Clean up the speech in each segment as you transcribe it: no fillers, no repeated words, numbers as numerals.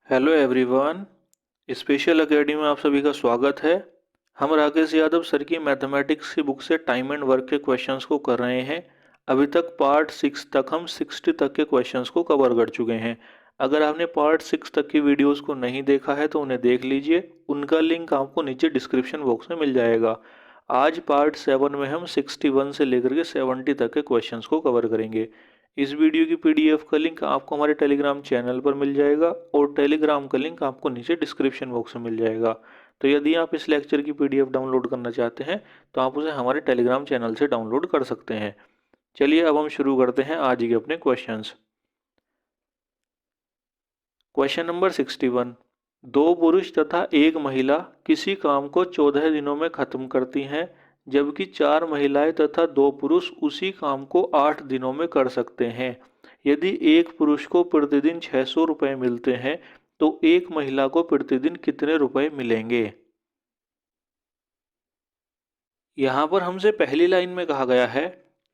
Hello everyone. Special academy में आप सभी का स्वागत है। हम राकेश यादव सर की मैथमेटिक्स की बुक से टाइम एंड वर्क के क्वेश्चंस को कर रहे हैं। अभी तक पार्ट 6 तक हम 60 तक के क्वेश्चंस को कवर कर चुके हैं। अगर आपने पार्ट 6 तक की वीडियोस को नहीं देखा है तो उन्हें देख लीजिए, उनका लिंक आपको नीचे डिस्क्रिप्शन बॉक्स में मिल जाएगा। आज पार्ट 7 में हम 61 से लेकर के 70 तक के क्वेश्चंस को कवर करेंगे। इस वीडियो की पीडीएफ का लिंक आपको हमारे टेलीग्राम चैनल पर मिल जाएगा और टेलीग्राम का लिंक आपको नीचे डिस्क्रिप्शन बॉक्स में मिल जाएगा। तो यदि आप इस लेक्चर की पीडीएफ डाउनलोड करना चाहते हैं तो आप उसे हमारे टेलीग्राम चैनल से डाउनलोड कर सकते हैं। चलिए अब हम शुरू करते हैं आज के अपने क्वेश्चंस। Question number 61। दो पुरुष तथा एक महिला किसी काम को 14 दिनों में खत्म करती हैं, जबकि 4 महिलाएं तथा 2 पुरुष उसी काम को 8 दिनों में कर सकते हैं। यदि एक पुरुष को प्रतिदिन 600 रुपये मिलते हैं तो एक महिला को प्रतिदिन कितने रुपए मिलेंगे। यहाँ पर हमसे पहली लाइन में कहा गया है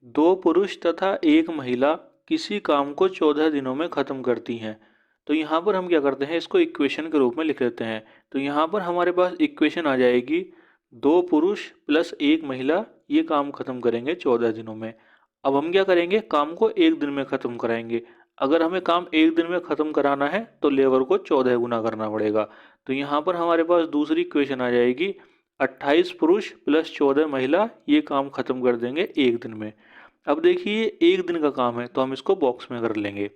दो पुरुष तथा एक महिला किसी काम को 14 दिनों में खत्म करती हैं। तो यहाँ पर हम क्या करते हैं, इसको इक्वेशन के रूप में लिख लेते हैं। तो यहाँ पर हमारे पास इक्वेशन आ जाएगी दो पुरुष प्लस एक महिला ये काम खत्म करेंगे 14 दिनों में। अब हम क्या करेंगे, काम को एक दिन में खत्म कराएंगे। अगर हमें काम एक दिन में खत्म कराना है तो लेबर को 14 गुना करना पड़ेगा। तो यहाँ पर हमारे पास दूसरी इक्वेशन आ जाएगी 28 पुरुष प्लस 14 महिला ये काम खत्म कर देंगे एक दिन में। अब देखिए ये एक दिन का काम है तो हम इसको बॉक्स में कर लेंगे।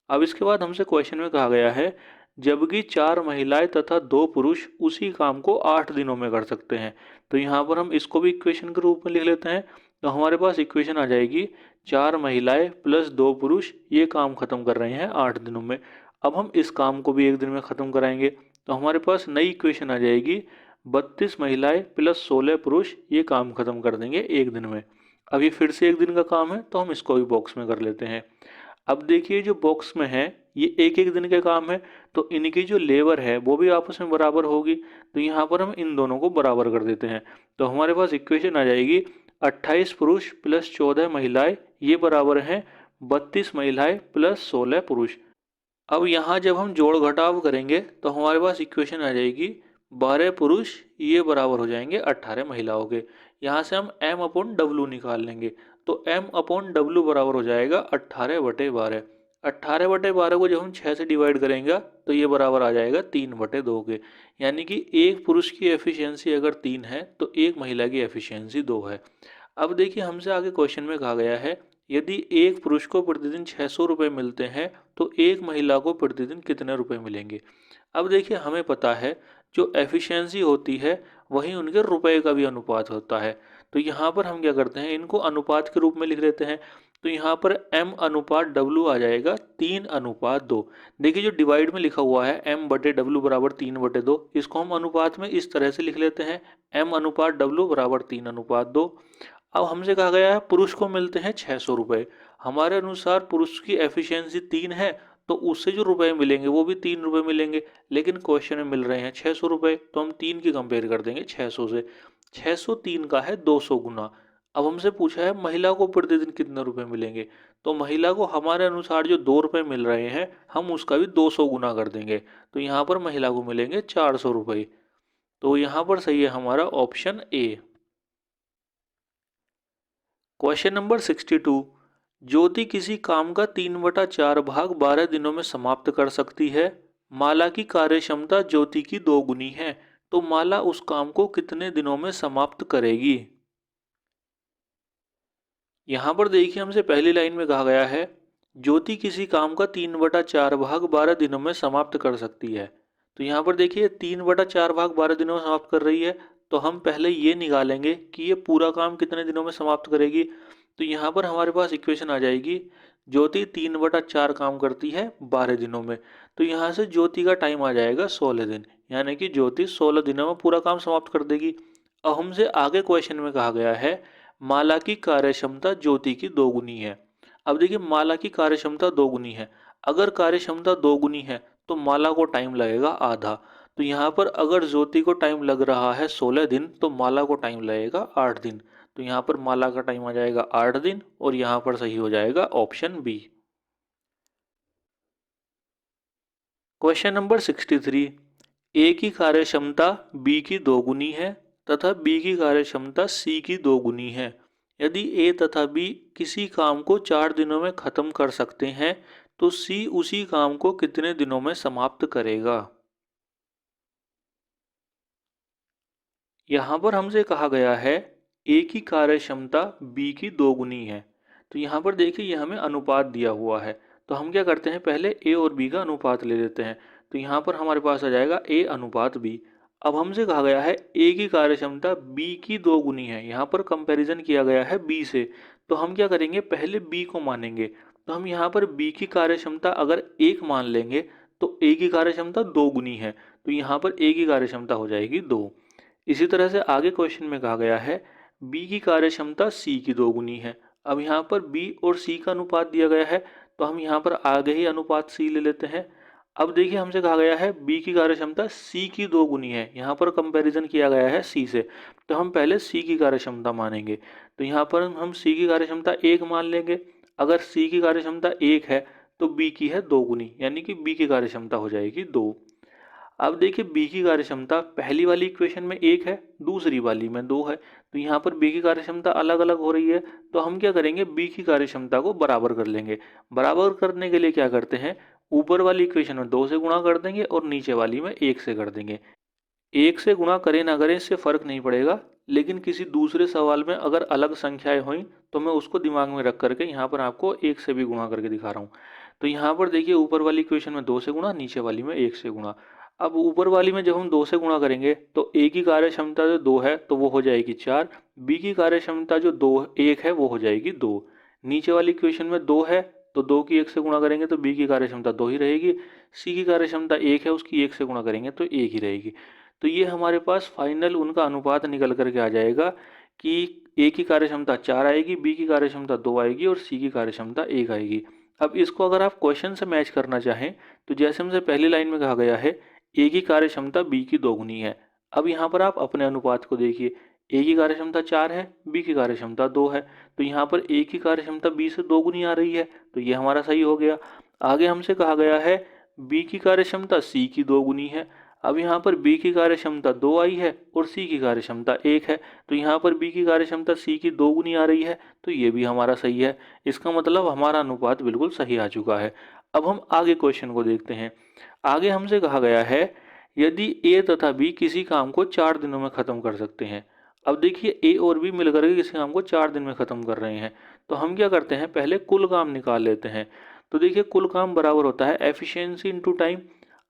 अब इसके बाद हमसे क्वेश्चन में कहा गया है जबकि 4 महिलाएं तथा 2 पुरुष उसी काम को 8 दिनों में कर सकते हैं। तो यहाँ पर हम इसको भी इक्वेशन के रूप में लिख लेते हैं। तो हमारे पास इक्वेशन आ जाएगी 4 महिलाएं प्लस 2 पुरुष ये काम खत्म कर रहे हैं 8 दिनों में। अब हम इस काम को भी एक दिन में खत्म कराएंगे। तो हमारे पास नई इक्वेशन आ जाएगी 32 महिलाएं प्लस 16 पुरुष ये काम खत्म कर देंगे एक दिन में। अब ये फिर से एक दिन का काम है तो हम इसको भी बॉक्स में कर लेते हैं। अब देखिए जो बॉक्स में है ये एक एक दिन के काम है तो इनकी जो लेबर है वो भी आपस में बराबर होगी। तो यहाँ पर हम इन दोनों को बराबर कर देते हैं। तो हमारे पास इक्वेशन आ जाएगी 28 पुरुष प्लस 14 महिलाएं ये बराबर हैं 32 महिलाएं प्लस 16 पुरुष। अब यहाँ जब हम जोड़ घटाव करेंगे तो हमारे पास इक्वेशन आ जाएगी 12 पुरुष ये बराबर हो जाएंगे 18 महिलाओं के। यहाँ से हम m अपॉन डब्लू निकाल लेंगे। तो m अपॉन डब्लू बराबर हो जाएगा 18/12। 18/12 को जब हम 6 से डिवाइड करेंगे तो ये बराबर आ जाएगा 3/2 के। यानी कि एक पुरुष की एफिशिएंसी अगर 3 है तो एक महिला की एफिशिएंसी 2 है। अब देखिए हमसे आगे क्वेश्चन में कहा गया है यदि एक पुरुष को प्रतिदिन 600 रुपये मिलते हैं तो एक महिला को प्रतिदिन कितने रुपए मिलेंगे। अब देखिए हमें पता है जो एफिशिएंसी होती है वही उनके रुपए का भी अनुपात होता है। तो यहाँ पर हम क्या करते हैं, इनको अनुपात के रूप में लिख लेते हैं। तो यहाँ पर m अनुपात w आ जाएगा 3:2। देखिए जो डिवाइड में लिखा हुआ है m/w बराबर 3/2, इसको हम अनुपात में इस तरह से लिख लेते हैं m अनुपात w बराबर 3:2। अब हमसे कहा गया है पुरुष को मिलते हैं 600 रुपये। हमारे अनुसार पुरुष की एफिशिएंसी 3 है तो उससे जो रुपए मिलेंगे वो भी 3 रुपये मिलेंगे। लेकिन क्वेश्चन में मिल रहे हैं 600 रुपये तो हम 3 की कंपेयर कर देंगे 600 से। 600 3 का है 200 गुना। अब हमसे पूछा है महिला को प्रतिदिन कितने रुपए मिलेंगे। तो महिला को हमारे अनुसार जो 2 रुपये मिल रहे हैं हम उसका भी 200 गुना कर देंगे। तो यहाँ पर महिला को मिलेंगे 400 रुपये। तो यहाँ पर सही है हमारा ऑप्शन ए। Question number 62। ज्योति किसी काम का 3/4 भाग 12 दिनों में समाप्त कर सकती है। माला की कार्य क्षमता ज्योति की 2 गुनी है, तो माला उस काम को कितने दिनों में समाप्त करेगी। यहाँ पर देखिए हमसे पहली लाइन में कहा गया है ज्योति किसी काम का 3/4 भाग 12 दिनों में समाप्त कर सकती है। तो यहाँ पर देखिए 3/4 भाग 12 दिनों में समाप्त कर रही है तो हम पहले ये निकालेंगे कि ये पूरा काम कितने दिनों में समाप्त करेगी। तो यहाँ पर हमारे पास इक्वेशन आ जाएगी ज्योति 3/4 काम करती है 12 दिनों में। तो यहाँ से ज्योति का टाइम आ जाएगा 16 दिन, यानी कि ज्योति 16 दिनों में पूरा काम समाप्त कर देगी। अब हमसे आगे क्वेश्चन में कहा गया है माला की कार्य क्षमता ज्योति की 2 गुनी है। अब देखिए माला की कार्य क्षमता 2 गुनी है। अगर कार्य क्षमता 2 गुनी है तो माला को टाइम लगेगा आधा। तो यहाँ पर अगर ज्योति को टाइम लग रहा है 16 दिन तो माला को टाइम लगेगा 8 दिन। तो यहाँ पर माला का टाइम आ जाएगा 8 दिन और यहाँ पर सही हो जाएगा ऑप्शन बी। Question number 63। ए की कार्य क्षमता बी की दोगुनी है तथा बी की कार्य क्षमता सी की दोगुनी है। यदि ए तथा बी किसी काम को 4 दिनों में खत्म कर सकते हैं तो सी उसी काम को कितने दिनों में समाप्त करेगा। यहाँ पर हमसे कहा गया है ए की कार्य क्षमता बी की दोगुनी है। तो यहाँ पर देखिए ये हमें अनुपात दिया हुआ है। तो हम क्या करते हैं, पहले ए और बी का अनुपात ले लेते हैं। तो यहाँ पर हमारे पास आ जाएगा ए अनुपात बी। अब हमसे कहा गया है ए की कार्य क्षमता बी की दोगुनी है। यहाँ पर कंपैरिजन किया गया है बी से। तो हम क्या करेंगे, पहले बी को मानेंगे। तो हम यहाँ पर बी की कार्य क्षमता अगर 1 मान लेंगे तो ए की कार्य क्षमता दोगुनी है। तो यहाँ पर ए की कार्य क्षमता हो जाएगी 2। इसी तरह से आगे क्वेश्चन में कहा गया है बी की कार्य क्षमता सी की दोगुनी है। अब यहाँ पर बी और सी का अनुपात दिया गया है तो हम यहाँ पर आगे ही अनुपात सी ले लेते हैं। अब देखिए हमसे कहा गया है बी की कार्य क्षमता सी की दोगुनी है। यहाँ पर कंपैरिजन किया गया है सी से। तो हम पहले सी की कार्य क्षमता मानेंगे। तो यहाँ पर हम सी की कार्य क्षमता 1 मान लेंगे। अगर सी की कार्य क्षमता 1 है तो बी की है दोगुनी, यानी कि बी की कार्य क्षमता हो जाएगी 2। अब देखिए बी की कार्य क्षमता पहली वाली इक्वेशन में 1 है, दूसरी वाली में 2 है। तो यहाँ पर बी की कार्य क्षमता अलग अलग हो रही है। तो हम क्या करेंगे, बी की कार्य क्षमता को बराबर कर लेंगे। बराबर करने के लिए क्या करते हैं, ऊपर वाली इक्वेशन में 2 से गुणा कर देंगे और नीचे वाली में 1 से कर देंगे। 1 से गुणा करें ना करें इससे फर्क नहीं पड़ेगा, लेकिन किसी दूसरे सवाल में अगर अलग संख्याएं हुई तो मैं उसको दिमाग में रख करके यहाँ पर आपको 1 से भी गुणा करके दिखा रहा हूँ। तो यहाँ पर देखिए ऊपर वाली इक्वेशन में 2 से गुणा, नीचे वाली में 1 से गुणा। अब ऊपर वाली में जब हम 2 से गुणा करेंगे तो ए की कार्य क्षमता जो 2 है तो वो हो जाएगी 4। बी की कार्य क्षमता जो 1 है वो हो जाएगी 2। नीचे वाली इक्वेशन में 2 है तो 2 की 1 से गुणा करेंगे तो बी की कार्य क्षमता 2 ही रहेगी। सी की कार्य क्षमता 1 है, उसकी 1 से गुणा करेंगे तो 1 ही रहेगी। तो ये हमारे पास फाइनल उनका अनुपात निकल करके आ जाएगा कि ए की कार्य क्षमता 4 आएगी, बी की कार्य क्षमता 2 आएगी और सी की कार्य क्षमता 1 आएगी। अब इसको अगर आप क्वेश्चन से मैच करना चाहें तो जैसे हमसे पहली लाइन में कहा गया है ए की कार्य क्षमता बी की दोगुनी है। अब यहाँ पर आप अपने अनुपात को देखिए, ए की कार्य क्षमता 4 है, बी की कार्य क्षमता 2 है। तो यहाँ पर ए की कार्य क्षमता बी से दोगुनी आ रही है, तो ये हमारा सही हो गया। आगे हमसे कहा गया है बी की कार्य क्षमता सी की दोगुनी है। अब यहाँ पर बी की कार्य क्षमता 2 आई है और सी की कार्य क्षमता 1 है। तो यहाँ पर बी की कार्य क्षमता सी की दोगुनी आ रही है, तो ये भी हमारा सही है। इसका मतलब हमारा अनुपात बिल्कुल सही आ चुका है। अब हम आगे क्वेश्चन को देखते हैं। आगे हमसे कहा गया है यदि ए तथा बी किसी काम को 4 दिनों में खत्म कर सकते हैं। अब देखिए ए और बी मिलकर के किसी काम को 4 दिन में खत्म कर रहे हैं। तो हम क्या करते हैं, पहले कुल काम निकाल लेते हैं। तो देखिए कुल काम बराबर होता है एफिशिएंसी इनटू टाइम।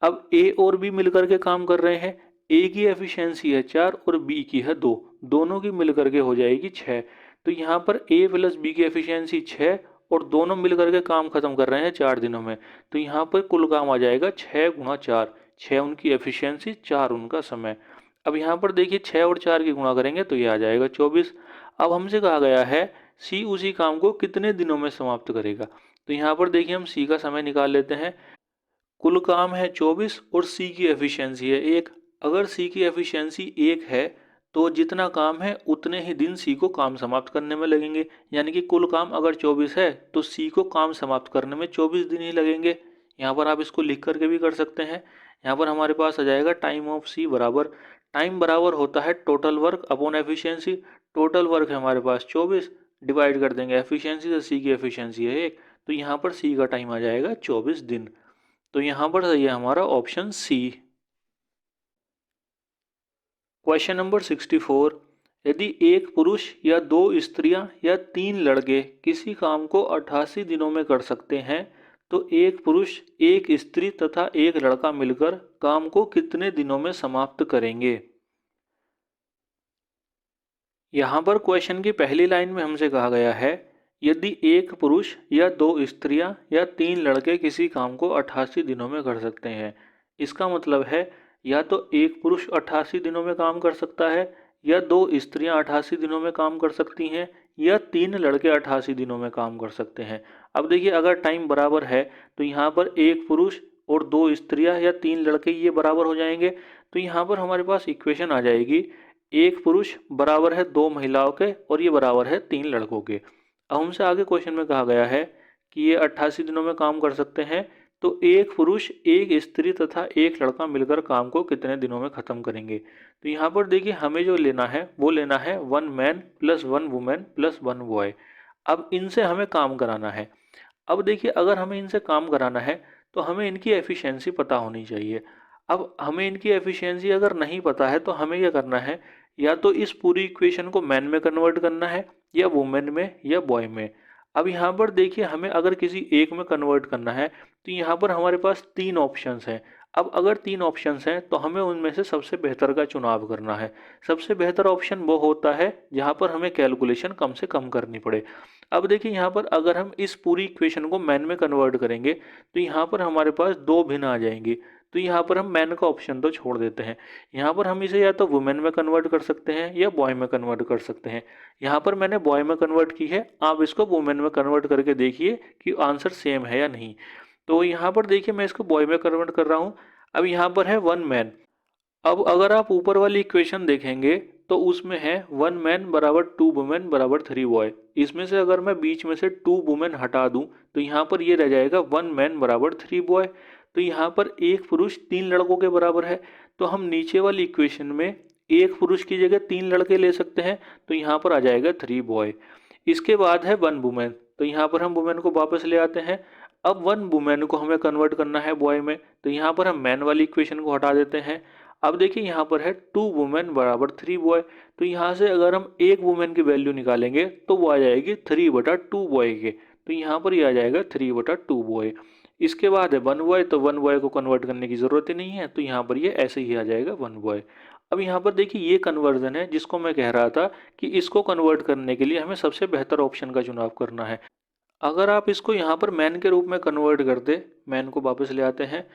अब ए और बी मिलकर के काम कर रहे हैं। ए की एफिशिएंसी है 4 और बी की है 2, दोनों की मिलकर के हो जाएगी 6। तो यहाँ पर ए प्लस बी की एफिशिएंसी 6 और दोनों मिलकर के काम खत्म कर रहे हैं 4 दिनों में। तो यहाँ पर कुल काम आ जाएगा 6 गुणा 4। 6 उनकी एफिशिएंसी, 4 उनका समय। अब यहाँ पर देखिए 6 और 4 की गुणा करेंगे तो ये आ जाएगा 24। अब हमसे कहा गया है सी उसी काम को कितने दिनों में समाप्त करेगा। तो यहाँ पर देखिए हम सी का समय निकाल लेते हैं। कुल काम है 24 और सी की एफिशिएंसी है 1। अगर सी की एफिशिएंसी 1 है तो जितना काम है उतने ही दिन सी को काम समाप्त करने में लगेंगे। यानी कि कुल काम अगर 24 है तो सी को काम समाप्त करने में 24 दिन ही लगेंगे। यहाँ पर आप इसको लिख करके भी कर सकते हैं। यहाँ पर हमारे पास आ जाएगा टाइम ऑफ सी बराबर, टाइम बराबर होता है total work upon efficiency. Total work है हमारे पास 24, डिवाइड कर देंगे एफिशिएंसी से, सी की एफिशिएंसी है 1। तो यहाँ पर सी का टाइम आ जाएगा 24 दिन। तो यहाँ पर सही है हमारा ऑप्शन सी। Question number 64। यदि एक पुरुष या 2 स्त्रियां या 3 लड़के किसी काम को 88 दिनों में कर सकते हैं तो एक पुरुष, एक स्त्री तथा एक लड़का मिलकर काम को कितने दिनों में समाप्त करेंगे। यहाँ पर क्वेश्चन की पहली लाइन में हमसे कहा गया है यदि एक पुरुष या 2 स्त्रियां या 3 लड़के किसी काम को 88 दिनों में कर सकते हैं। इसका मतलब है या तो एक पुरुष 88 दिनों में काम कर सकता है, या 2 स्त्रियां 88 दिनों में काम कर सकती हैं, या 3 लड़के 88 दिनों में काम कर सकते हैं। अब देखिए अगर टाइम बराबर है तो यहाँ पर एक पुरुष और 2 स्त्रियां या 3 लड़के ये बराबर हो जाएंगे। तो यहाँ पर हमारे पास इक्वेशन आ जाएगी एक पुरुष बराबर है 2 महिलाओं के और ये बराबर है 3 लड़कों के। अब हमसे आगे क्वेश्चन में कहा गया है कि ये 88 दिनों में काम कर सकते हैं तो एक पुरुष, एक स्त्री तथा एक लड़का मिलकर काम को कितने दिनों में खत्म करेंगे। तो यहाँ पर देखिए हमें जो लेना है वो लेना है 1 man plus 1 women plus 1 boy. अब इनसे हमें काम कराना है। अब देखिए अगर हमें इनसे काम कराना है तो हमें इनकी एफिशिएंसी पता होनी चाहिए। अब हमें इनकी एफिशिएंसी अगर नहीं पता है तो हमें क्या करना है, या तो इस पूरी इक्वेशन को मैन में कन्वर्ट करना है या वुमेन में या बॉय में। अब यहाँ पर देखिए हमें अगर किसी एक में कन्वर्ट करना है तो यहाँ पर हमारे पास तीन ऑप्शंस हैं। अब अगर तीन ऑप्शंस हैं तो हमें उनमें से सबसे बेहतर का चुनाव करना है। सबसे बेहतर ऑप्शन वो होता है जहाँ पर हमें कैलकुलेशन कम से कम करनी पड़े। अब देखिए यहाँ पर अगर हम इस पूरी इक्वेशन को मैन में कन्वर्ट करेंगे तो यहाँ पर हमारे पास दो भिन्न आ जाएंगी। तो यहाँ पर हम मैन का ऑप्शन तो छोड़ देते हैं। यहाँ पर हम इसे या तो वुमेन में कन्वर्ट कर सकते हैं या बॉय में कन्वर्ट कर सकते हैं। यहाँ पर मैंने बॉय में कन्वर्ट की है, आप इसको वुमेन में कन्वर्ट करके देखिए कि आंसर सेम है या नहीं। तो यहाँ पर देखिए मैं इसको बॉय में कन्वर्ट कर रहा हूँ। अब यहाँ पर है 1 मैन। अब अगर आप ऊपर वाली इक्वेशन देखेंगे तो उसमें है 1 मैन बराबर 2 वुमेन बराबर 3 बॉय। इसमें से अगर मैं बीच में से 2 वुमेन हटा दूं तो यहाँ पर ये रह जाएगा 1 मैन बराबर 3 बॉय। तो यहाँ पर एक पुरुष 3 लड़कों के बराबर है। तो हम नीचे वाली इक्वेशन में एक पुरुष की जगह 3 लड़के ले सकते हैं। तो यहाँ पर आ जाएगा 3 बॉय। इसके बाद है 1 वुमेन। तो यहाँ पर हम वुमेन को वापस ले आते हैं। अब 1 वुमेन को हमें कन्वर्ट करना है बॉय में। तो यहाँ पर हम मैन वाली इक्वेशन को हटा देते हैं। अब देखिए यहाँ पर है 2 वुमेन बराबर 3 बॉय। तो यहाँ से अगर हम एक वुमेन की वैल्यू निकालेंगे तो वो आ जाएगी 3/2 बॉय के। तो यहाँ पर ये आ जाएगा 3/2 बॉय। इसके बाद है 1 बॉय। तो 1 बॉय को कन्वर्ट करने की ज़रूरत ही नहीं है, तो यहाँ पर ये ऐसे ही आ जाएगा 1 बॉय। अब यहाँ पर देखिए ये कन्वर्जन है जिसको मैं कह रहा था कि इसको कन्वर्ट करने के लिए हमें सबसे बेहतर ऑप्शन का चुनाव करना है। अगर आप इसको यहाँ पर मैन के रूप में कन्वर्ट करते, मैन को वापस ले आते हैं,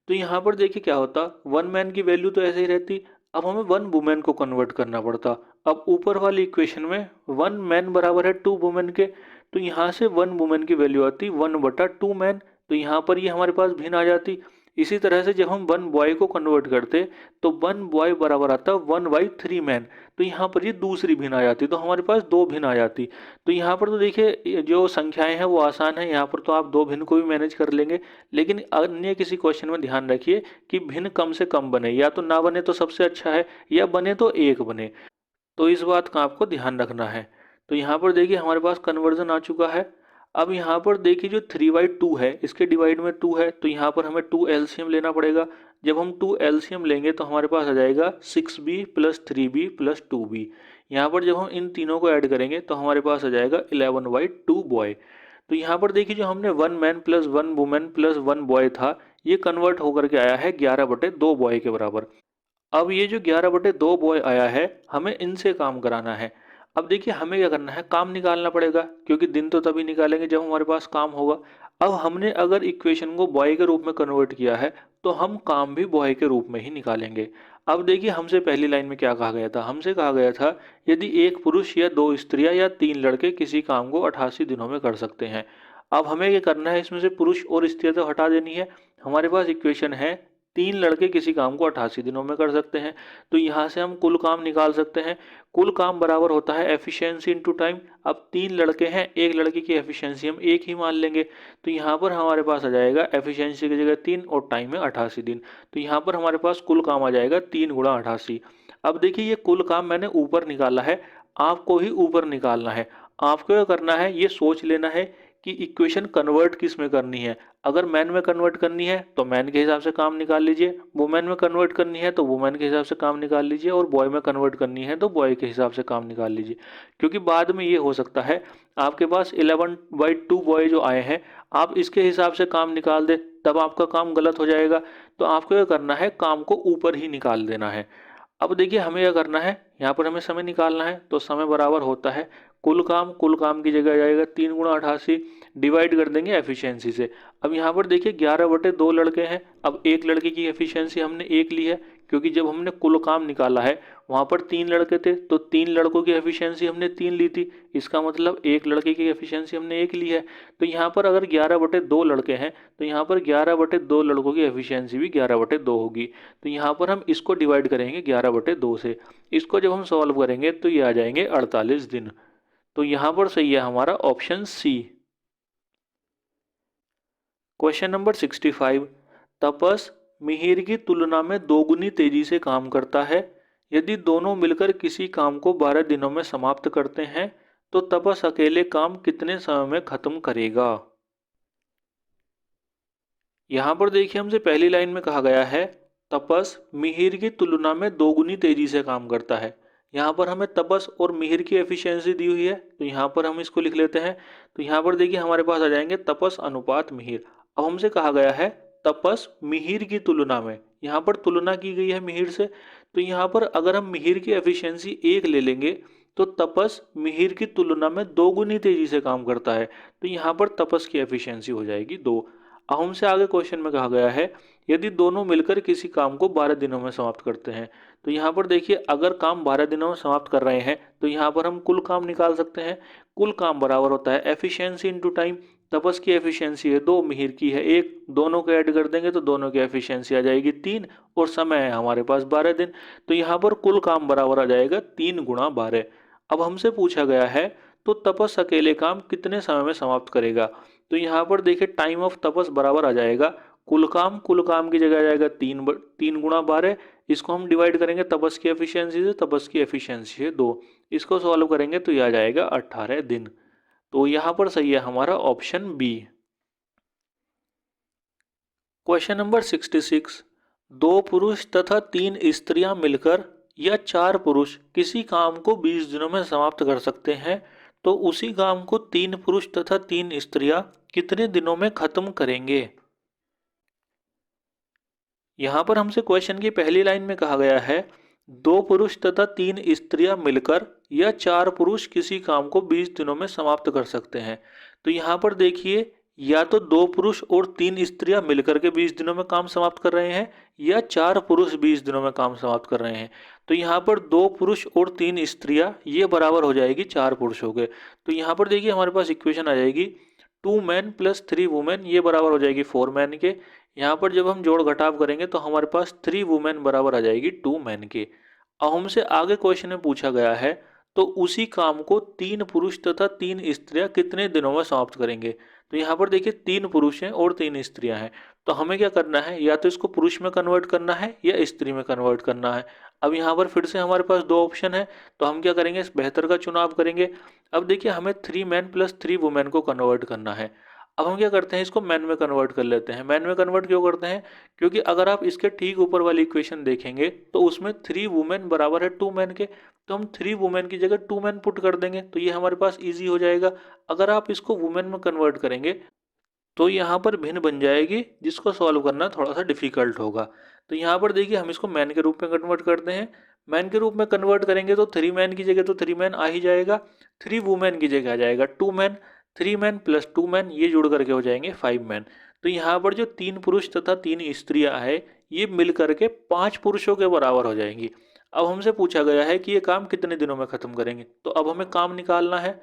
तो यहाँ पर देखिए क्या होता, 1 मैन की वैल्यू तो ऐसे ही रहती। अब हमें 1 वुमेन को कन्वर्ट करना पड़ता। अब ऊपर वाली इक्वेशन में 1 मैन बराबर है 2 वुमेन के। तो यहाँ से 1 वुमेन की वैल्यू आती 1/2 मैन। तो यहाँ पर ये हमारे पास भिन्न आ जाती। इसी तरह से जब हम 1 बॉय को कन्वर्ट करते तो 1 बॉय बराबर आता 1/3 मैन। तो यहाँ पर ये दूसरी भिन्न आ जाती, तो हमारे पास दो भिन्न आ जाती। तो यहाँ पर तो देखिए जो संख्याएं हैं वो आसान है, यहाँ पर तो आप दो भिन्न को भी मैनेज कर लेंगे। लेकिन अन्य किसी क्वेश्चन में ध्यान रखिए कि भिन्न कम से कम बने, या तो ना बने तो सबसे अच्छा है, या बने तो एक बने। तो इस बात का आपको ध्यान रखना है। तो यहाँ पर देखिए हमारे पास कन्वर्जन आ चुका है। अब यहाँ पर देखिए जो 3/2 है इसके डिवाइड में 2 है, तो यहाँ पर हमें 2 एलसीएम लेना पड़ेगा। जब हम 2 एलसीएम लेंगे तो हमारे पास आ जाएगा 6b plus 3b plus 2b। यहाँ पर जब हम इन तीनों को ऐड करेंगे तो हमारे पास आ जाएगा 11/2 बॉय। तो यहाँ पर देखिए जो हमने 1 man plus 1 women plus 1 boy था, ये कन्वर्ट होकर के आया है 11/2 बॉय के बराबर। अब ये जो 11/2 बॉय आया है, हमें इनसे काम कराना है। अब देखिए हमें क्या करना है, काम निकालना पड़ेगा, क्योंकि दिन तो तभी निकालेंगे जब हमारे पास काम होगा। अब हमने अगर इक्वेशन को बॉय के रूप में कन्वर्ट किया है तो हम काम भी बॉय के रूप में ही निकालेंगे। अब देखिए हमसे पहली लाइन में क्या कहा गया था, हमसे कहा गया था यदि एक पुरुष या दो स्त्रियां या तीन लड़के किसी काम को 88 दिनों में कर सकते हैं। अब हमें ये करना है, इसमें से पुरुष और स्त्रियां तो हटा देनी है। हमारे पास इक्वेशन है 3 लड़के किसी काम को 88 दिनों में कर सकते हैं। तो यहाँ से हम कुल काम निकाल सकते हैं। कुल काम बराबर होता है एफिशिएंसी इनटू टाइम। अब 3 लड़के हैं, एक लड़के की एफिशिएंसी हम एक ही मान लेंगे। तो यहाँ पर हमारे पास आ जाएगा एफिशिएंसी की जगह 3 और टाइम है 88 दिन। तो यहाँ पर हमारे पास कुल काम आ जाएगा 3 गुणा 88। अब देखिए ये कुल काम मैंने ऊपर निकाला है, आपको ही ऊपर निकालना है। आपको क्या करना है, ये सोच लेना है कि इक्वेशन कन्वर्ट किस में करनी है। अगर मैन में कन्वर्ट करनी है तो मैन के हिसाब से काम निकाल लीजिए, वुमेन में कन्वर्ट करनी है तो वुमेन के हिसाब से काम निकाल लीजिए, और बॉय में कन्वर्ट करनी है तो बॉय के हिसाब से काम निकाल लीजिए। क्योंकि बाद में ये हो सकता है आपके पास 11/2 बॉय जो आए हैं, आप इसके हिसाब से काम निकाल दे, तब आपका काम गलत हो जाएगा। तो आपको क्या करना है, काम को ऊपर ही निकाल देना है। अब देखिए हमें क्या करना है, यहाँ पर हमें समय निकालना है। तो समय बराबर होता है कुल काम की जगह आ जाएगा 3 गुणा 88, डिवाइड कर देंगे एफिशिएंसी से। अब यहाँ पर देखिए 11/2 लड़के हैं। अब एक लड़के की एफिशिएंसी हमने एक ली है, क्योंकि जब हमने कुल काम निकाला है वहाँ पर 3 लड़के थे, तो 3 लड़कों की एफिशिएंसी हमने 3 ली थी। इसका मतलब एक लड़के की एफिशिएंसी हमने एक ली है। तो यहाँ पर अगर 11/2 लड़के हैं तो यहाँ पर 11/2 लड़कों की एफिशिएंसी भी 11/2 होगी। तो यहाँ पर हम इसको डिवाइड करेंगे 11/2 से। इसको जब हम सॉल्व करेंगे तो ये आ जाएंगे 48 दिन। तो यहाँ पर सही है हमारा option C. Question number 65। Tapas Mihir की तुलना में दोगुनी तेजी से काम करता है। यदि दोनों मिलकर किसी काम को 12 दिनों में समाप्त करते हैं तो तपस अकेले काम कितने समय में खत्म करेगा। यहाँ पर देखिए हमसे पहली लाइन में कहा गया है तपस मिहिर की तुलना में दोगुनी तेजी से काम करता है। यहाँ पर हमें तपस और मिहिर की एफिशिएंसी दी हुई है तो यहाँ पर हम इसको लिख लेते हैं। तो यहाँ पर देखिए हमारे पास आ जाएंगे तपस अनुपात मिहिर। अब हमसे कहा गया है तपस मिहिर की तुलना में, यहाँ पर तुलना की गई है मिहिर से। तो यहाँ पर अगर हम मिहिर की एफिशिएंसी 1 ले लेंगे तो तपस मिहिर की तुलना में दोगुनी तेजी से काम करता है। तो यहाँ पर तपस की एफिशिएंसी हो जाएगी 2। अब हमसे आगे क्वेश्चन में कहा गया है यदि दोनों मिलकर किसी काम को 12 दिनों में समाप्त करते हैं। तो यहाँ पर देखिए अगर काम 12 दिनों में समाप्त कर रहे हैं तो यहाँ पर हम कुल काम निकाल सकते हैं। कुल काम बराबर होता है एफिशिएंसी इंटू टाइम। तपस की एफिशिएंसी है 2, मिहिर की है 1, दोनों को ऐड कर देंगे तो दोनों की एफिशिएंसी आ जाएगी 3 और समय है हमारे पास 12 दिन। तो यहाँ पर कुल काम बराबर आ जाएगा 3 गुणा 12। अब हमसे पूछा गया है तो तपस अकेले काम कितने समय में समाप्त करेगा। तो यहाँ पर देखिए टाइम ऑफ तपस बराबर आ जाएगा कुल काम की जगह आ जाएगा 3 गुणा 12। इसको हम डिवाइड करेंगे तपस की एफिशिएंसी से, तपस की एफिशिएंसी है 2। इसको सॉल्व करेंगे तो यह आ जाएगा 18 दिन। तो यहाँ पर सही है हमारा ऑप्शन बी। Question number 66। 2 पुरुष तथा 3 स्त्रियां मिलकर या 4 पुरुष किसी काम को 20 दिनों में समाप्त कर सकते हैं तो उसी काम को 3 पुरुष तथा 3 स्त्रियां कितने दिनों में खत्म करेंगे। यहाँ पर हमसे क्वेश्चन की पहली लाइन में कहा गया है 2 पुरुष तथा 3 स्त्रियां मिलकर या 4 पुरुष किसी काम को 20 दिनों में समाप्त कर सकते हैं। तो यहाँ पर देखिए या तो 2 पुरुष और 3 स्त्रियां मिलकर के 20 दिनों में काम समाप्त कर रहे हैं या 4 पुरुष 20 दिनों में काम समाप्त कर रहे हैं। तो यहाँ पर 2 पुरुष और 3 स्त्रियां ये बराबर हो जाएगी 4 पुरुषों के। तो यहाँ पर देखिए हमारे पास इक्वेशन आ जाएगी 2 मैन प्लस 3 वुमेन ये बराबर हो जाएगी 4 मैन के। यहाँ पर जब हम जोड़ घटाव करेंगे तो हमारे पास 3 वुमेन बराबर आ जाएगी 2 मैन के। अब हमसे आगे क्वेश्चन में पूछा गया है तो उसी काम को 3 पुरुष तथा 3 स्त्रियां कितने दिनों में समाप्त करेंगे। तो यहाँ पर देखिए 3 पुरुष हैं और 3 स्त्रियां हैं। तो हमें क्या करना है या तो इसको पुरुष में कन्वर्ट करना है या स्त्री में कन्वर्ट करना है। अब यहाँ पर फिर से हमारे पास 2 ऑप्शन है तो हम क्या करेंगे इस बेहतर का चुनाव करेंगे। अब देखिए हमें 3 मैन प्लस 3 वुमेन को कन्वर्ट करना है। अब हम क्या करते हैं इसको मैन में कन्वर्ट कर लेते हैं। मैन में कन्वर्ट क्यों करते हैं क्योंकि अगर आप इसके ठीक ऊपर वाली इक्वेशन देखेंगे तो उसमें 3 वुमेन बराबर है 2 मैन के। तो हम 3 वुमेन की जगह 2 मैन पुट कर देंगे तो ये हमारे पास इजी हो जाएगा। अगर आप इसको वुमेन में कन्वर्ट करेंगे तो यहाँ पर भिन्न बन जाएगी जिसको सॉल्व करना थोड़ा सा डिफिकल्ट होगा। तो यहाँ पर देखिए हम इसको मैन के रूप में कन्वर्ट करते हैं। मैन के रूप में कन्वर्ट करेंगे तो 3 मैन की जगह तो 3 मैन आ ही जाएगा, 3 वुमेन की जगह आ जाएगा 2 मैन। 3 मैन प्लस 2 मैन ये जुड़ करके हो जाएंगे 5 मैन। तो यहाँ पर जो 3 पुरुष तथा 3 स्त्रियां है ये मिल करके 5 पुरुषों के बराबर हो जाएंगी। अब हमसे पूछा गया है कि ये काम कितने दिनों में खत्म करेंगे तो अब हमें काम निकालना है।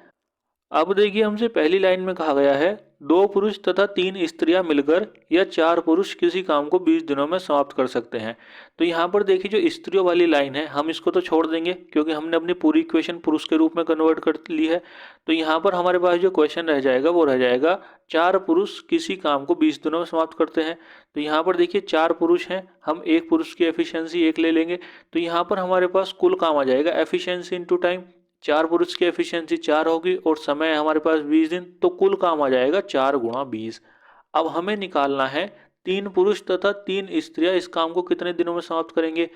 अब देखिए हमसे पहली लाइन में कहा गया है 2 पुरुष तथा 3 स्त्रियां मिलकर या 4 पुरुष किसी काम को 20 दिनों में समाप्त कर सकते हैं। तो यहाँ पर देखिए जो स्त्रियों वाली लाइन है हम इसको तो छोड़ देंगे क्योंकि हमने अपनी पूरी इक्वेशन पुरुष के रूप में कन्वर्ट कर ली है। तो यहाँ पर हमारे पास जो क्वेश्चन रह जाएगा वो रह जाएगा 4 पुरुष किसी काम को 20 दिनों में समाप्त करते हैं। तो यहाँ पर देखिए 4 पुरुष हैं, हम 1 पुरुष की एफिशिएंसी 1 ले लेंगे। तो यहाँ पर हमारे पास कुल काम आ जाएगा एफिशिएंसी इंटू टाइम। 4 पुरुष की एफिशिएंसी 4 होगी और समय है हमारे पास 20 दिन तो कुल काम आ जाएगा 4 गुणा 20। अब हमें निकालना है 3 पुरुष तथा 3 स्त्रियां इस काम को कितने दिनों में समाप्त करेंगे।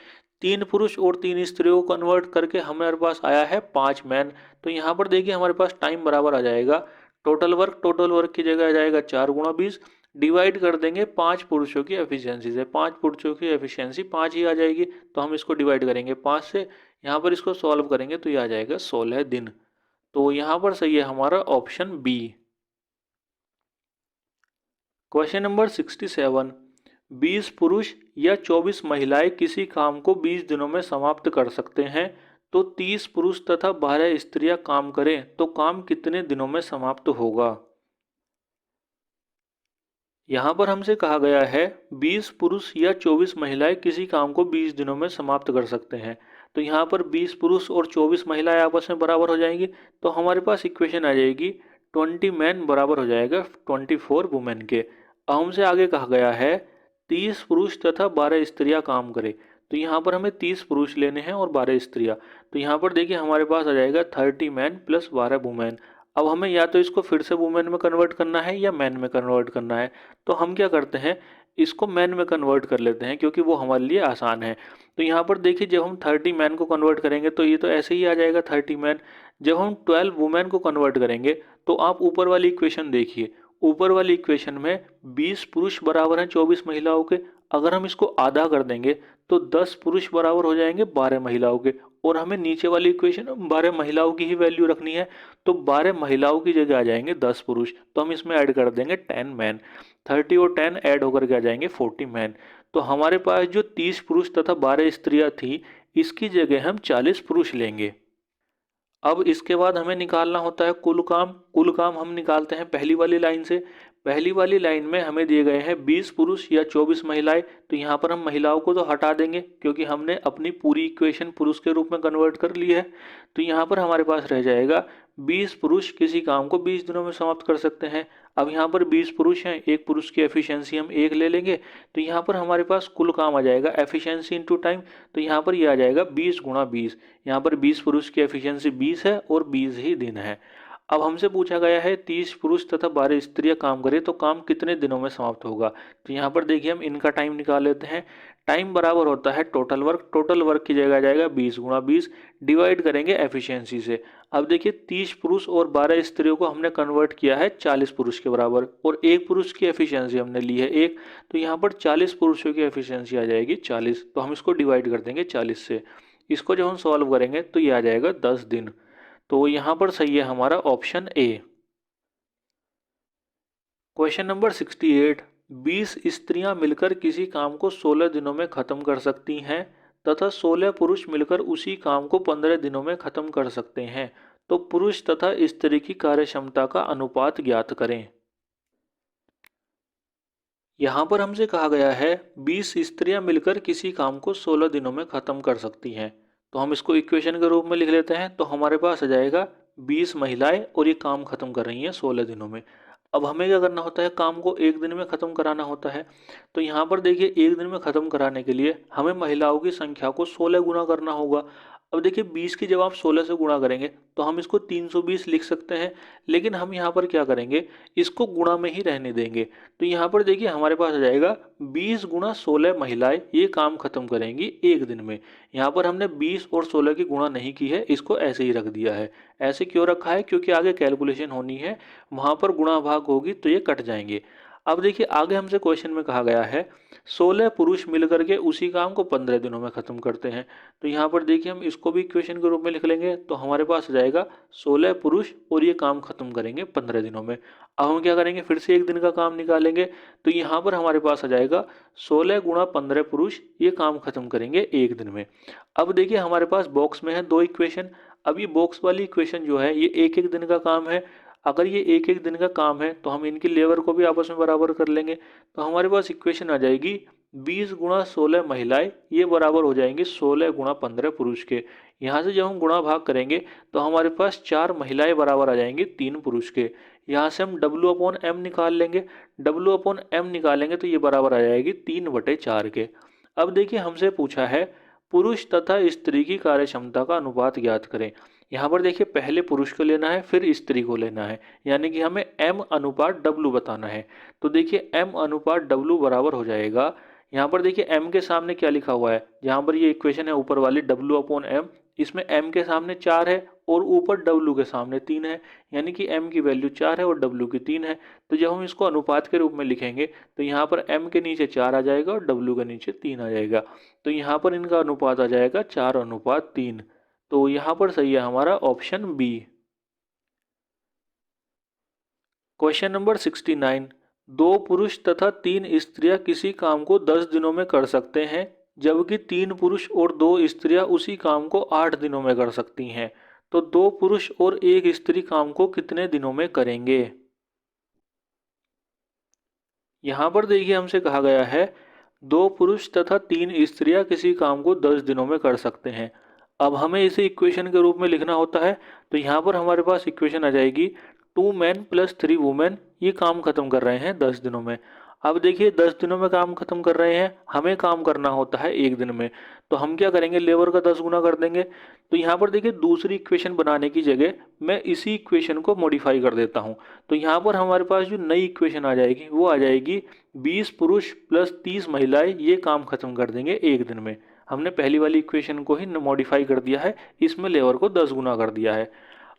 3 पुरुष और 3 स्त्रियों को कन्वर्ट करके हमारे पास आया है 5 मैन। तो यहाँ पर देखिए हमारे पास टाइम बराबर आ जाएगा टोटल वर्क की जगह आ जाएगा 4 गुणा 20 डिवाइड कर देंगे 5 पुरुषों की एफिशिएंसी से। 5 पुरुषों की एफिशिएंसी 5 ही आ जाएगी तो हम इसको डिवाइड करेंगे 5 से। यहाँ पर इसको सॉल्व करेंगे तो ये आ जाएगा 16 दिन। तो यहाँ पर सही है हमारा ऑप्शन बी। Question number 67। 20 पुरुष या 24 महिलाएं किसी काम को 20 दिनों में समाप्त कर सकते हैं तो 30 पुरुष तथा 12 स्त्रियां काम करें तो काम कितने दिनों में समाप्त होगा। यहाँ पर हमसे कहा गया है 20 पुरुष या 24 महिलाएं किसी काम को 20 दिनों में समाप्त कर सकते हैं। तो यहाँ पर 20 पुरुष और 24 महिलाएं आपस में बराबर हो जाएंगी तो हमारे पास इक्वेशन आ जाएगी 20 मैन बराबर हो जाएगा 24 वुमेन के। अब हमसे आगे कहा गया है 30 पुरुष तथा 12 स्त्रियां काम करें। तो यहाँ पर हमें 30 पुरुष लेने हैं और 12 स्त्रियां। तो यहाँ पर देखिए हमारे पास आ जाएगा 30 मैन प्लस 12 वुमेन। अब हमें या तो इसको फिर से वुमेन में कन्वर्ट करना है या मैन में कन्वर्ट करना है। तो हम क्या करते हैं, इसको मैन में कन्वर्ट कर लेते हैं क्योंकि वो हमारे लिए आसान है। तो यहाँ पर देखिए जब हम 30 मैन को कन्वर्ट करेंगे तो ये तो ऐसे ही आ जाएगा 30 मैन। जब हम 12 वुमेन को कन्वर्ट करेंगे तो आप ऊपर वाली इक्वेशन देखिए, ऊपर वाली इक्वेशन में 20 पुरुष बराबर हैं 24 महिलाओं के। अगर हम इसको आधा कर देंगे तो 10 पुरुष बराबर हो जाएंगे 12 महिलाओं के। और हमें नीचे वाली इक्वेशन में 12 महिलाओं की ही वैल्यू रखनी है, तो 12 महिलाओं की जगह आ जाएंगे 10 पुरुष। तो हम इसमें ऐड कर देंगे 10 मैन। 30 और 10 ऐड होकर के आ जाएंगे 40 मैन। तो हमारे पास जो 30 पुरुष तथा 12 स्त्रियां थी, इसकी जगह हम 40 पुरुष लेंगे। अब इसके बाद हमें निकालना होता है कुल काम। कुल काम हम निकालते हैं पहली वाली लाइन से। पहली वाली लाइन में हमें दिए गए हैं 20 पुरुष या 24 महिलाएं। तो यहाँ पर हम महिलाओं को तो हटा देंगे क्योंकि हमने अपनी पूरी इक्वेशन पुरुष के रूप में कन्वर्ट कर ली है। तो यहाँ पर हमारे पास रह जाएगा 20 पुरुष किसी काम को 20 दिनों में समाप्त कर सकते हैं। अब यहाँ पर 20 पुरुष हैं, एक पुरुष की एफिशिएंसी हम 1 ले लेंगे। तो यहाँ पर हमारे पास कुल काम आ जाएगा एफिशिएंसी इंटू टाइम। तो यहाँ पर ये आ जाएगा 20 गुणा 20। यहाँ पर 20 पुरुष की एफिशिएंसी 20 है और 20 ही दिन है। अब हमसे पूछा गया है 30 पुरुष तथा 12 स्त्रियां काम करें तो काम कितने दिनों में समाप्त होगा। तो यहाँ पर देखिए हम इनका टाइम निकाल लेते हैं। टाइम बराबर होता है टोटल वर्क। टोटल वर्क की जगह आ जाएगा 20 गुणा 20, डिवाइड करेंगे एफिशिएंसी से। अब देखिए 30 पुरुष और 12 स्त्रियों को हमने कन्वर्ट किया है 40 पुरुष के बराबर, और एक पुरुष की एफिशिएंसी हमने ली है 1। तो यहाँ पर 40 पुरुषों की एफिशिएंसी आ जाएगी 40। तो हम इसको डिवाइड कर देंगे 40 से। इसको जब हम सॉल्व करेंगे तो ये आ जाएगा 10 दिन। तो यहाँ पर सही है हमारा ऑप्शन ए। Question number 68। 20 स्त्रियां मिलकर किसी काम को 16 दिनों में खत्म कर सकती हैं तथा 16 पुरुष मिलकर उसी काम को 15 दिनों में खत्म कर सकते हैं। तो पुरुष तथा स्त्री की कार्यक्षमता का अनुपात ज्ञात करें। यहाँ पर हमसे कहा गया है 20 स्त्रियां मिलकर किसी काम को 16 दिनों में खत्म कर सकती हैं। तो हम इसको इक्वेशन के रूप में लिख लेते हैं। तो हमारे पास आ जाएगा 20 महिलाएं और ये काम खत्म कर रही हैं 16 दिनों में। अब हमें क्या करना होता है, काम को एक दिन में ख़त्म कराना होता है। तो यहाँ पर देखिए एक दिन में ख़त्म कराने के लिए हमें महिलाओं की संख्या को 16 गुना करना होगा। अब देखिए 20 की जब आप 16 से गुणा करेंगे तो हम इसको 320 लिख सकते हैं, लेकिन हम यहाँ पर क्या करेंगे, इसको गुणा में ही रहने देंगे। तो यहाँ पर देखिए हमारे पास आ जाएगा 20 गुणा 16 महिलाएं ये काम खत्म करेंगी एक दिन में। यहाँ पर हमने 20 और 16 की गुणा नहीं की है, इसको ऐसे ही रख दिया है। ऐसे क्यों रखा है, क्योंकि आगे कैलकुलेशन होनी है, वहाँ पर गुणा भाग होगी तो ये कट जाएंगे। अब देखिए आगे हमसे क्वेश्चन में कहा गया है 16 पुरुष मिलकर के उसी काम को 15 दिनों में ख़त्म करते हैं। तो यहाँ पर देखिए हम इसको भी इक्वेशन के रूप में लिख लेंगे। तो हमारे पास आ जाएगा 16 पुरुष और ये काम खत्म करेंगे 15 दिनों में। अब हम क्या करेंगे, फिर से एक दिन का काम निकालेंगे। तो यहाँ पर हमारे पास आ जाएगा 16 गुणा 15 पुरुष ये काम खत्म करेंगे एक दिन में। अब देखिए हमारे पास बॉक्स में है दो इक्वेशन। अब ये बॉक्स वाली इक्वेशन जो है ये एक एक दिन का काम है। अगर ये एक एक दिन का काम है तो हम इनकी लेबर को भी आपस में बराबर कर लेंगे। तो हमारे पास इक्वेशन आ जाएगी 20 गुणा 16 महिलाएं ये बराबर हो जाएंगे 16 गुणा 15 पुरुष के। यहाँ से जब हम गुणा भाग करेंगे तो हमारे पास 4 महिलाएं बराबर आ जाएंगी 3 पुरुष के। यहाँ से हम W अपॉन M निकाल लेंगे। W अपॉन M निकालेंगे तो ये बराबर आ जाएगी 3/4 के। अब देखिए हमसे पूछा है पुरुष तथा स्त्री की कार्यक्षमता का अनुपात ज्ञात करें। यहाँ पर देखिए पहले पुरुष को लेना है फिर स्त्री को लेना है, यानी कि हमें M अनुपात W बताना है। तो देखिए M अनुपात W बराबर हो जाएगा, यहाँ पर देखिए M के सामने क्या लिखा हुआ है, जहाँ पर ये इक्वेशन है ऊपर वाली W अपॉन M, इसमें M के सामने 4 है और ऊपर W के सामने 3 है, यानी कि M की वैल्यू 4 है और W की 3 है। तो जब हम इसको अनुपात के रूप में लिखेंगे तो यहाँ पर M के नीचे 4 आ जाएगा और W के नीचे 3 आ जाएगा। तो यहाँ पर इनका अनुपात आ जाएगा 4:3। तो यहाँ पर सही है हमारा ऑप्शन बी। Question number 69। 2 पुरुष तथा 3 स्त्रियां किसी काम को 10 दिनों में कर सकते हैं, जबकि 3 पुरुष और 2 स्त्रियां उसी काम को 8 दिनों में कर सकती हैं। तो 2 पुरुष और 1 स्त्री काम को कितने दिनों में करेंगे। यहाँ पर देखिए हमसे कहा गया है 2 पुरुष तथा 3 स्त्रियां किसी काम को 10 दिनों में कर सकते हैं। अब हमें इसे इक्वेशन के रूप में लिखना होता है। तो यहाँ पर हमारे पास इक्वेशन आ जाएगी 2 मैन प्लस 3 वुमेन ये काम खत्म कर रहे हैं 10 दिनों में। अब देखिए 10 दिनों में काम खत्म कर रहे हैं, हमें काम करना होता है 1 दिन में, तो हम क्या करेंगे, लेबर का 10 गुना कर देंगे। तो यहाँ पर देखिए दूसरी इक्वेशन बनाने की जगह मैं इसी इक्वेशन को मॉडिफाई कर देता हूँ। तो यहाँ पर हमारे पास जो नई इक्वेशन आ जाएगी वो आ जाएगी 20 पुरुष प्लस 30 महिलाएं ये काम खत्म कर देंगे 1 दिन में। हमने पहली वाली इक्वेशन को ही मॉडिफाई कर दिया है, इसमें लेबर को 10 गुना कर दिया है।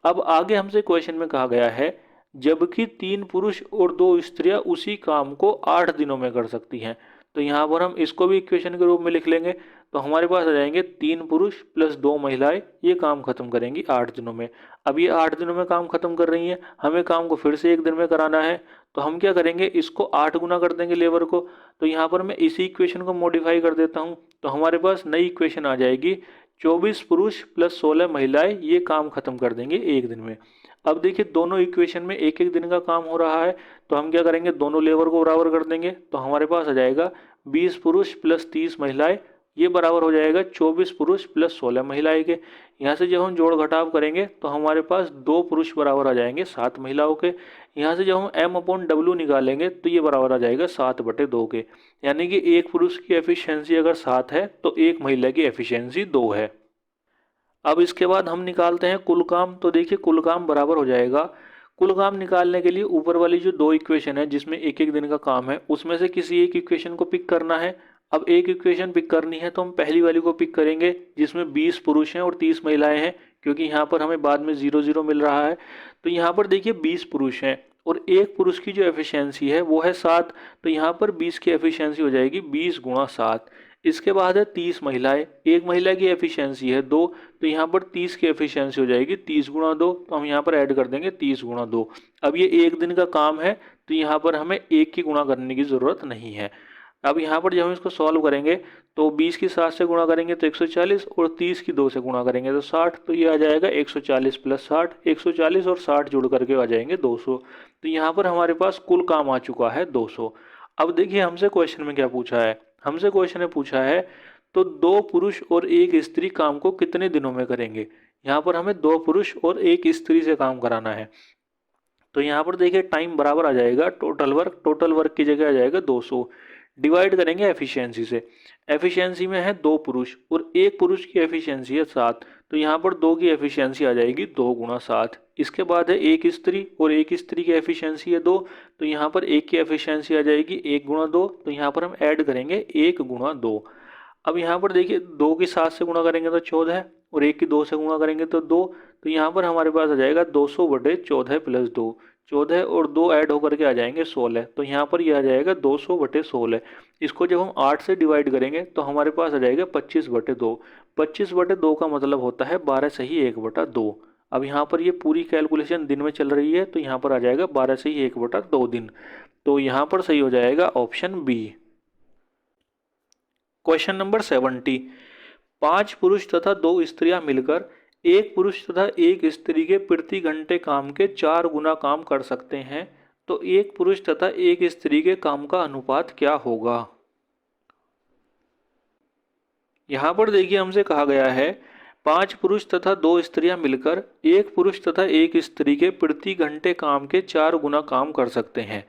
अब आगे हमसे क्वेश्चन में कहा गया है जबकि 3 पुरुष और 2 स्त्रियां उसी काम को 8 दिनों में कर सकती हैं। तो यहाँ पर हम इसको भी इक्वेशन के रूप में लिख लेंगे। तो हमारे पास आ जाएंगे 3 पुरुष प्लस 2 महिलाएं ये काम खत्म करेंगी 8 दिनों में। अब ये 8 दिनों में काम खत्म कर रही हैं, हमें काम को फिर से 1 दिन में कराना है। तो हम क्या करेंगे, इसको 8 गुना कर देंगे लेबर को। तो यहाँ पर मैं इसी इक्वेशन को मॉडिफाई कर देता हूँ। तो हमारे पास नई इक्वेशन आ जाएगी 24 पुरुष प्लस 16 महिलाएं ये काम खत्म कर देंगे 1 दिन में। अब देखिए दोनों इक्वेशन में एक एक दिन का काम हो रहा है, तो हम क्या करेंगे, दोनों लेबर को बराबर कर देंगे। तो हमारे पास आ जाएगा 20 पुरुष प्लस 30 महिलाएं ये बराबर हो जाएगा 24 पुरुष प्लस 16 महिलाएं के। यहाँ से जब हम जोड़ घटाव करेंगे तो हमारे पास 2 पुरुष बराबर आ जाएंगे 7 महिलाओं के। यहाँ से जब हम M/W निकालेंगे तो ये बराबर आ जाएगा 7/2 के। यानी कि एक पुरुष की एफिशिएंसी अगर 7 है तो एक महिला की एफिशिएंसी 2 है। अब इसके बाद हम निकालते हैं कुल काम। तो देखिए कुल काम बराबर हो जाएगा, कुल काम निकालने के लिए ऊपर वाली जो 2 इक्वेशन है जिसमें एक एक दिन का काम है उसमें से किसी एक इक्वेशन को पिक करना है। अब एक इक्वेशन पिक करनी है तो हम पहली वाली को पिक करेंगे जिसमें 20 पुरुष हैं और 30 महिलाएं हैं, क्योंकि यहाँ पर हमें बाद में 0 0 मिल रहा है। तो यहाँ पर देखिए 20 पुरुष हैं और एक पुरुष की जो एफिशिएंसी है वो है 7। तो यहाँ पर 20 की एफिशिएंसी हो जाएगी 20 गुणा 7। इसके बाद है 30 महिलाएं, एक महिला की एफिशिएंसी है 2। तो यहाँ पर 30 की एफिशिएंसी हो जाएगी 30 गुणा 2। तो हम यहाँ पर ऐड कर देंगे 30 गुणा 2। अब ये 1 दिन का काम है तो यहाँ पर हमें 1 की गुणा करने की ज़रूरत नहीं है। अब यहाँ पर जब हम इसको सॉल्व करेंगे तो 20 की 7 से गुणा करेंगे तो 140 और 30 की 2 से गुणा करेंगे तो 60। तो ये आ जाएगा 140 प्लस 60, 140 और 60 जुड़ करके आ जाएंगे 200। तो यहाँ पर हमारे पास कुल काम आ चुका है 200। अब देखिए हमसे क्वेश्चन में क्या पूछा है, हमसे क्वेश्चन में पूछा है तो 2 पुरुष और 1 स्त्री काम को कितने दिनों में करेंगे। यहाँ पर हमें 2 पुरुष और 1 स्त्री से काम कराना है। तो यहाँ पर देखिए टाइम बराबर आ जाएगा टोटल वर्क की जगह आ जाएगा 200, डिवाइड करेंगे एफिशिएंसी से। एफिशिएंसी में है 2 पुरुष और 1 पुरुष की एफिशिएंसी है 7। तो यहाँ पर 2 की एफिशिएंसी आ जाएगी 2 गुणा 7। इसके बाद है 1 स्त्री और 1 स्त्री की एफिशिएंसी है 2। तो यहाँ पर 1 की एफिशिएंसी आ जाएगी 1 गुणा 2। तो यहाँ पर हम ऐड करेंगे 1 गुणा 2। अब यहाँ पर देखिए 2 की 7 से गुणा करेंगे तो 14 और 1 की 2 से गुणा करेंगे तो 2। तो यहाँ पर हमारे पास आ जाएगा 200/14 प्लस 2। 14 और 2 ऐड होकर के आ जाएंगे 16। तो यहाँ पर ये आ जाएगा 200/16। इसको जब हम 8 से डिवाइड करेंगे तो हमारे पास आ जाएगा 25/2। 25/2 का मतलब होता है 12 सही 1/2। अब यहाँ पर ये पूरी कैलकुलेशन दिन में चल रही है तो यहाँ पर आ जाएगा 12 सही 1/2 दिन। तो यहाँ पर सही हो जाएगा ऑप्शन बी। क्वेश्चन नंबर 70, 5 पुरुष तथा 2 स्त्रियां मिलकर 1 पुरुष तथा 1 स्त्री के प्रति घंटे काम के 4 गुना काम कर सकते हैं, तो 1 पुरुष तथा 1 स्त्री के काम का अनुपात क्या होगा। यहाँ पर देखिए हमसे कहा गया है 5 पुरुष तथा 2 स्त्रियां मिलकर 1 पुरुष तथा 1 स्त्री के प्रति घंटे काम के 4 गुना काम कर सकते हैं।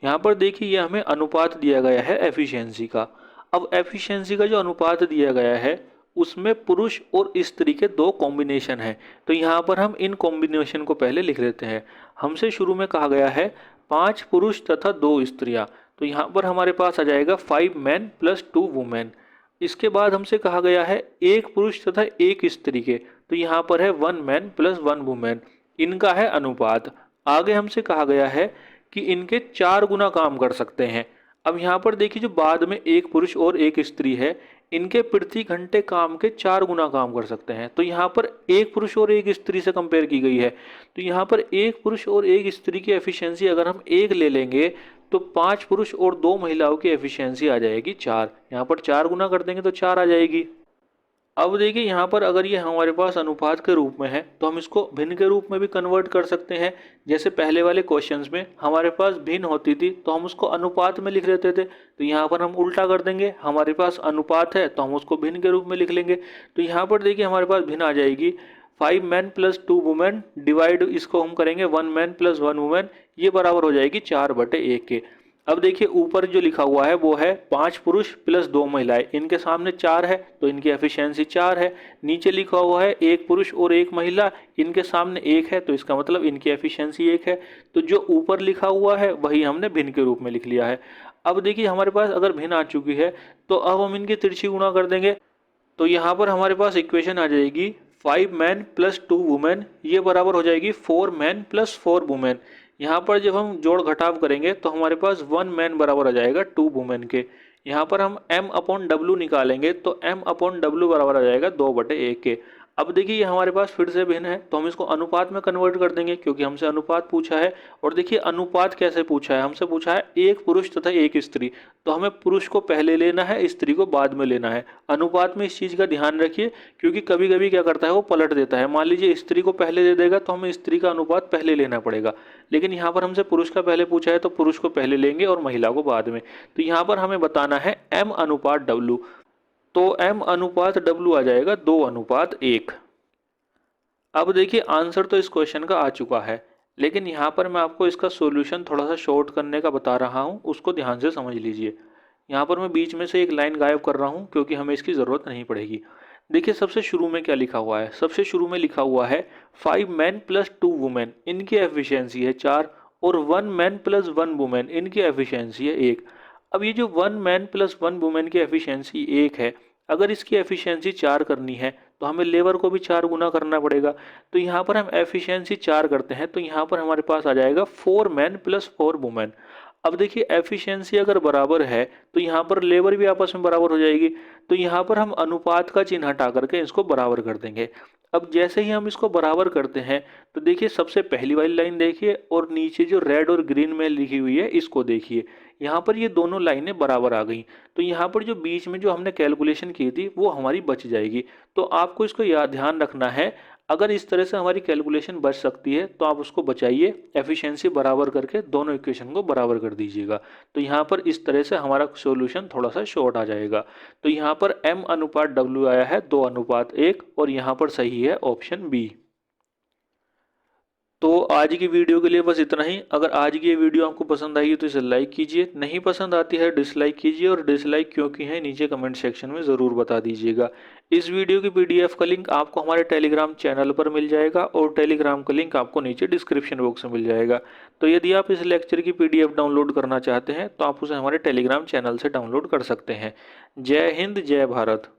यहाँ पर देखिए ये हमें अनुपात दिया गया है एफिशिएंसी का। अब एफिशिएंसी का जो अनुपात दिया गया है उसमें पुरुष और स्त्री के 2 कॉम्बिनेशन है। तो यहाँ पर हम इन कॉम्बिनेशन को पहले लिख लेते हैं। हमसे शुरू में कहा गया है 5 पुरुष तथा 2 स्त्रियाँ, तो यहाँ पर हमारे पास आ जाएगा 5 मैन प्लस 2 वुमेन। इसके बाद हमसे कहा गया है 1 पुरुष तथा 1 स्त्री के, तो यहाँ पर है 1 मैन प्लस 1 वुमेन, इनका है अनुपात। आगे हमसे कहा गया है कि इनके 4 गुना काम कर सकते हैं। अब यहाँ पर देखिए जो बाद में 1 पुरुष और 1 स्त्री है इनके प्रति घंटे काम के 4 गुना काम कर सकते हैं। तो यहाँ पर 1 पुरुष और 1 स्त्री से कंपेयर की गई है। तो यहाँ पर 1 पुरुष और 1 स्त्री की एफिशिएंसी अगर हम 1 ले लेंगे तो 5 पुरुष और 2 महिलाओं की एफिशिएंसी आ जाएगी 4। यहाँ पर 4 गुना कर देंगे तो 4 आ जाएगी। अब देखिए यहाँ पर अगर ये हमारे पास अनुपात के रूप में है तो हम इसको भिन्न के रूप में भी कन्वर्ट कर सकते हैं। जैसे पहले वाले क्वेश्चंस में हमारे पास भिन्न होती थी तो हम उसको अनुपात में लिख लेते थे, तो यहाँ पर हम उल्टा कर देंगे। हमारे पास अनुपात है तो हम उसको भिन्न के रूप में लिख लेंगे। तो यहाँ पर देखिए हमारे पास भिन्न आ जाएगी 5 मैन प्लस 2 वुमेन डिवाइड इसको हम करेंगे 1 मैन प्लस 1 वुमेन, ये बराबर हो जाएगी 4/1 के। अब देखिए ऊपर जो लिखा हुआ है वो है 5 पुरुष प्लस 2 महिलाएं, इनके सामने 4 है तो इनकी एफिशिएंसी 4 है। नीचे लिखा हुआ है 1 पुरुष और 1 महिला, इनके सामने 1 है तो इसका मतलब इनकी एफिशिएंसी 1 है। तो जो ऊपर लिखा हुआ है वही हमने भिन्न के रूप में लिख लिया है। अब देखिए हमारे पास अगर भिन्न आ चुकी है तो अब हम इनकी तिरछी गुणा कर देंगे। तो यहाँ पर हमारे पास इक्वेशन आ जाएगी 5 मैन प्लस 2 वुमेन, ये बराबर हो जाएगी 4 मैन प्लस 4 वुमेन। यहाँ पर जब हम जोड़ घटाव करेंगे तो हमारे पास 1 मैन बराबर आ जाएगा 2 वुमेन के। यहाँ पर हम m अपॉन डब्लू निकालेंगे तो m अपॉन डब्लू बराबर आ जाएगा 2/1 के। अब देखिए ये हमारे पास फिर से भिन्न है तो हम इसको अनुपात में कन्वर्ट कर देंगे क्योंकि हमसे अनुपात पूछा है। और देखिए अनुपात कैसे पूछा है, हमसे पूछा है 1 पुरुष तथा 1 स्त्री, तो हमें पुरुष को पहले लेना है, स्त्री को बाद में लेना है। अनुपात में इस चीज़ का ध्यान रखिए क्योंकि कभी कभी क्या करता है वो पलट देता है। मान लीजिए स्त्री को पहले दे देगा तो हमें स्त्री का अनुपात पहले लेना पड़ेगा, लेकिन यहाँ पर हमसे पुरुष का पहले पूछा है तो पुरुष को पहले लेंगे और महिला को बाद में। तो यहाँ पर हमें बताना है m अनुपात w, तो m अनुपात w आ जाएगा 2:1। अब देखिए आंसर तो इस क्वेश्चन का आ चुका है, लेकिन यहाँ पर मैं आपको इसका सॉल्यूशन थोड़ा सा शॉर्ट करने का बता रहा हूँ, उसको ध्यान से समझ लीजिए। यहाँ पर मैं बीच में से एक लाइन गायब कर रहा हूँ क्योंकि हमें इसकी ज़रूरत नहीं पड़ेगी। देखिए सबसे शुरू में क्या लिखा हुआ है, सबसे शुरू में लिखा हुआ है 5 मैन प्लस 2 वुमेन, इनकी एफिशिएंसी है 4, और 1 मैन प्लस 1 वुमेन, इनकी एफिशिएंसी है 1। अब ये जो 1 मैन प्लस 1 वुमेन की एफिशिएंसी 1 है, अगर इसकी एफिशिएंसी 4 करनी है तो हमें लेबर को भी 4 गुना करना पड़ेगा। तो यहाँ पर हम एफिशिएंसी 4 करते हैं तो यहाँ पर हमारे पास आ जाएगा 4 मैन प्लस 4 वुमेन। अब देखिए एफिशिएंसी अगर बराबर है तो यहाँ पर लेबर भी आपस में बराबर हो जाएगी, तो यहाँ पर हम अनुपात का चिन्ह हटा करके इसको बराबर कर देंगे। अब जैसे ही हम इसको बराबर करते हैं तो देखिए सबसे पहली वाली लाइन देखिए और नीचे जो रेड और ग्रीन में लिखी हुई है इसको देखिए, यहाँ पर ये दोनों लाइनें बराबर आ गई। तो यहाँ पर जो बीच में जो हमने कैलकुलेशन की थी वो हमारी बच जाएगी। तो आपको इसको याद ध्यान रखना है, अगर इस तरह से हमारी कैलकुलेशन बच सकती है तो आप उसको बचाइए, एफिशिएंसी बराबर करके दोनों इक्वेशन को बराबर कर दीजिएगा। तो यहाँ पर इस तरह से हमारा सॉल्यूशन थोड़ा सा शॉर्ट आ जाएगा। तो यहाँ पर m अनुपात w आया है 2:1 और यहाँ पर सही है ऑप्शन बी। तो आज की वीडियो के लिए बस इतना ही। अगर आज की ये वीडियो आपको पसंद आई है तो इसे लाइक कीजिए, नहीं पसंद आती है डिसलाइक कीजिए, और डिसलाइक क्यों की है नीचे कमेंट सेक्शन में ज़रूर बता दीजिएगा। इस वीडियो की पीडीएफ का लिंक आपको हमारे टेलीग्राम चैनल पर मिल जाएगा और टेलीग्राम का लिंक आपको नीचे डिस्क्रिप्शन बॉक्स में मिल जाएगा। तो यदि आप इस लेक्चर की पीडीएफ डाउनलोड करना चाहते हैं तो आप उसे हमारे टेलीग्राम चैनल से डाउनलोड कर सकते हैं। जय हिंद, जय भारत।